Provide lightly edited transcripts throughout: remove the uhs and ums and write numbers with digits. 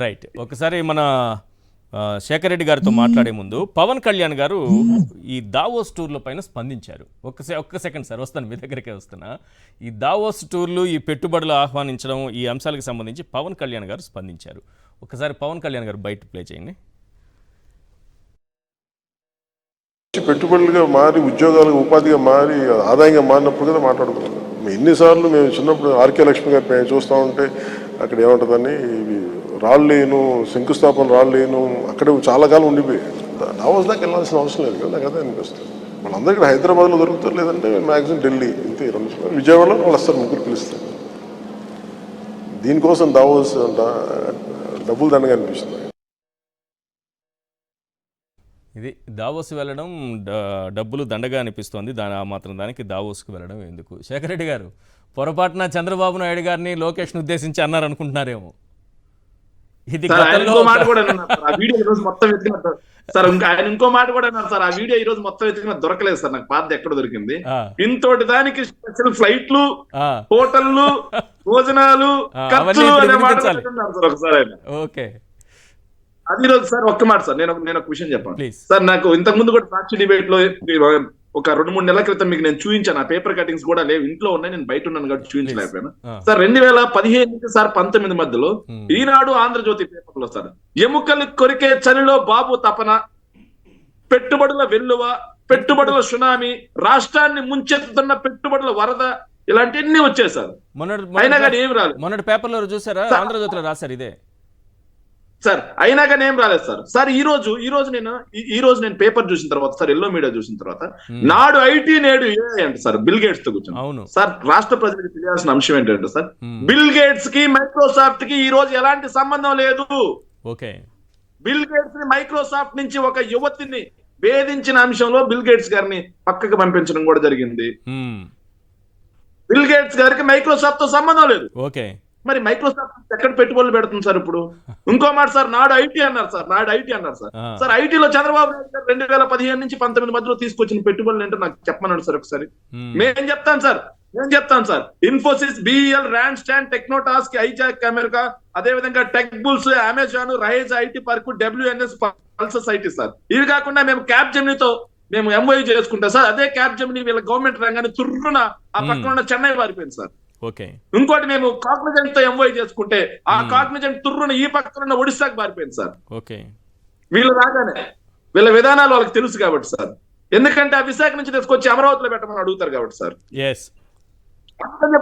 Right. ఒకసారి మన శేఖర్ రెడ్డి గారితో మాట్లాడే ముందు పవన్ కళ్యాణ్ గారు ఈ దావోస్ టూర్ల పైన స్పందించారు. ఒక్క సెకండ్ సార్, వస్తాను, మీ దగ్గరికే వస్తున్నా. ఈ దావోస్ టూర్లు, ఈ పెట్టుబడులు ఆహ్వానించడం, ఈ అంశాలకు సంబంధించి పవన్ కళ్యాణ్ గారు స్పందించారు. ఒకసారి పవన్ కళ్యాణ్ గారు బయట ప్లే చేయండి. పెట్టుబడులుగా మారి, ఉద్యోగాలుగా, ఉపాధిగా మారి, ఆదాయంగా మారినప్పుడు కదా మాట్లాడుకున్నాం. ఎన్నిసార్లు మేము చిన్నప్పుడు ఆర్కే లక్ష్మి గారి మేము చూస్తూ ఉంటే అక్కడ ఏముంటుందని ఇవి రాళ్ళేను, శంకుస్థాపన రాళ్ళేను, అక్కడే చాలా కాలం ఉండిపోయి దావోస్ దాకా వెళ్ళాల్సిన అవసరం లేదు కదా. నాకు అదే అనిపిస్తుంది. వాళ్ళందరూ ఇక్కడ హైదరాబాద్లో దొరుకుతారు, లేదంటే మ్యాక్సిమం ఢిల్లీ, ఇంతే 2 విజయవాడలో వాళ్ళు వస్తారు, 3 పిలుస్తారు. దీనికోసం దావోస్ అంట డబ్బులు దండగా అనిపిస్తుంది. ఇది దావోస్ వెళ్ళడం డబ్బులు దండగా అనిపిస్తోంది. ఆ మాత్రం దానికి దావోస్కి వెళ్ళడం ఎందుకు? శేఖర్ రెడ్డి గారు, పొరపాటున చంద్రబాబు నాయుడు గారిని లోకేష్ను ఉద్దేశించి అన్నారు అనుకుంటున్నారేమో. ఇది ఇంకో మాట కూడా అన్నారు సార్, ఆ వీడియో ఈ రోజు మొత్తం వెతికిన సార్. ఆయన ఇంకో మాట కూడా అన్నారు సార్, ఆ వీడియో ఈ రోజు మొత్తం వెతికిన దొరకలేదు సార్, నాకు పాత ఎక్కడ దొరికింది. ఇంతోటి దానికి స్పెషల్ ఫ్లైట్లు, హోటళ్లు, భోజనాలు, ఖర్చులు అనే మాట సార్ ఒకసారి ఆయన. ఓకే, అది రోజు సార్ ఒక్క మాట సార్, నేను ఒక విషయం చెప్పాను సార్. నాకు ఇంతకు ముందు కూడా సాక్షి డిబేట్ లో ఒక 2-3 నెలల క్రితం మీకు నేను చూపించాను. ఆ పేపర్ కటింగ్స్ కూడా లేవు, ఇంట్లో ఉన్నాయి, నేను బయట ఉన్నాను కాబట్టి చూపించలేకపోయాను సార్. 2015 నుంచి సార్ 19 మధ్యలో ఈనాడు, ఆంధ్రజ్యోతి పేపర్లో సార్, ఎముకలు కొరికే చలిలో బాబు తపన, పెట్టుబడుల వెల్లువ, పెట్టుబడుల సునామీ, రాష్ట్రాన్ని ముంచెత్తుతున్న పెట్టుబడుల వరద, ఇలాంటివన్నీ వచ్చాయి సార్. అయినా కానీ ఏమి రాలేదు. మొన్నటి పేపర్లో చూసారా, ఆంధ్రజ్యోతిలో రాశారు ఇదే సార్. అయినా కానీ ఏం రాలేదు సార్. సార్ ఈ రోజు నేను పేపర్ చూసిన తర్వాత సార్, ఎల్లో మీడియా చూసిన తర్వాత, నాడు ఐటీ నేడు ఏఐ అంటే సార్, బిల్ గేట్స్ తో కూర్చొని సార్, రాష్ట్ర ప్రజలకు తెలియాల్సిన అంశం ఏంటంటే సార్, బిల్ గేట్స్ కి మైక్రోసాఫ్ట్ కి ఈ రోజు ఎలాంటి సంబంధం లేదు. ఓకే, బిల్ గేట్స్ ని మైక్రోసాఫ్ట్ నుంచి ఒక యువతిని వేధించిన అంశంలో బిల్ గేట్స్ గారిని పక్కకు పంపించడం కూడా జరిగింది. బిల్ గేట్స్ గారికి మైక్రోసాఫ్ట్ తో సంబంధం లేదు. ఓకే, మరి మైక్రోసాఫ్ట్ ఎక్కడ పెట్టుబడులు పెడుతుంది సార్ ఇప్పుడు? ఇంకో మాట సార్, నాడు ఐటీ అన్నారు సార్, సార్ ఐటీలో చంద్రబాబు నాయుడు గారు 2015 నుంచి 19 మధ్యలో తీసుకొచ్చిన పెట్టుబడులు ఏంటో నాకు చెప్పమన్నాడు సార్ ఒకసారి. నేను చెప్తాను sir. Infosys, BEL, Randstad, Technotask, Isaac America, అదే విధంగా Tech Bulls, Amazon, Rise IT park, WNS, Pulsus IT sir. ఇవి కాకుండా మేము క్యాప్ జెమినీతో మేము ఎంఓయూ చేసుకుంటాం సార్. అదే క్యాప్ జెమినీ వీళ్ళ గవర్నమెంట్ రంగాన్ని తుర్రున ఆ పక్కన ఉన్న చెన్నై పారిపోయింది సార్. ఓకే, ఇంకోటి మేము కాగ్నిజెంట్ తో ఎంఓయూ చేసుకుంటే ఆ కాగ్నిజెంట్ తుర్రున ఈ పక్కన ఒడిశాకు పారిపోయింది సార్. ఓకే, వీళ్ళు రాగానే వీళ్ళ విధానాలు వాళ్ళకి తెలుసు కాబట్టి సార్. ఎందుకంటే ఆ విశాఖ నుంచి తీసుకొచ్చి అమరావతిలో పెట్టమని అడుగుతారు కాబట్టి సార్.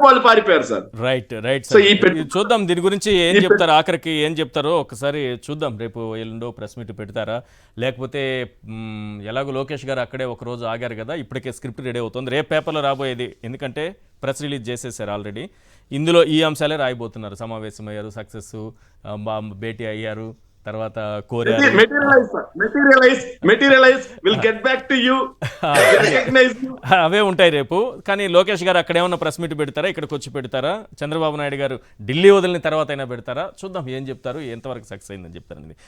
వాళ్ళు పారిపోయారు సార్. రైట్. చూద్దాం దీని గురించి ఏం చెప్తారు, ఆఖరికి ఏం చెప్తారో ఒకసారి చూద్దాం. రేపు ఎల్లుండో ప్రెస్ మీట్ పెడతారా, లేకపోతే ఎలాగో లోకేష్ గారు అక్కడే ఒక రోజు ఆగారు కదా, ఇప్పటికే స్క్రిప్ట్ రెడీ అవుతుంది, రేపు పేపర్లో రాబోయేది. ఎందుకంటే ప్రెస్ రిలీజ్ చేసేసారు ఆల్రెడీ. ఇందులో ఈ అంశాలే రాయబోతున్నారు. సమావేశమయ్యారు, సక్సెస్, భేటీ అయ్యారు, తర్వాత అవే ఉంటాయి రేపు. కానీ లోకేష్ గారు అక్కడేమన్నా ప్రెస్ మీట్ పెడతారా, ఇక్కడికి వచ్చి పెడతారా, చంద్రబాబు నాయుడు గారు ఢిల్లీ వదిలిన తర్వాత అయినా పెడతారా? చూద్దాం ఏం చెప్తారు, ఎంతవరకు సక్సెస్ అయిందని చెప్తారండి.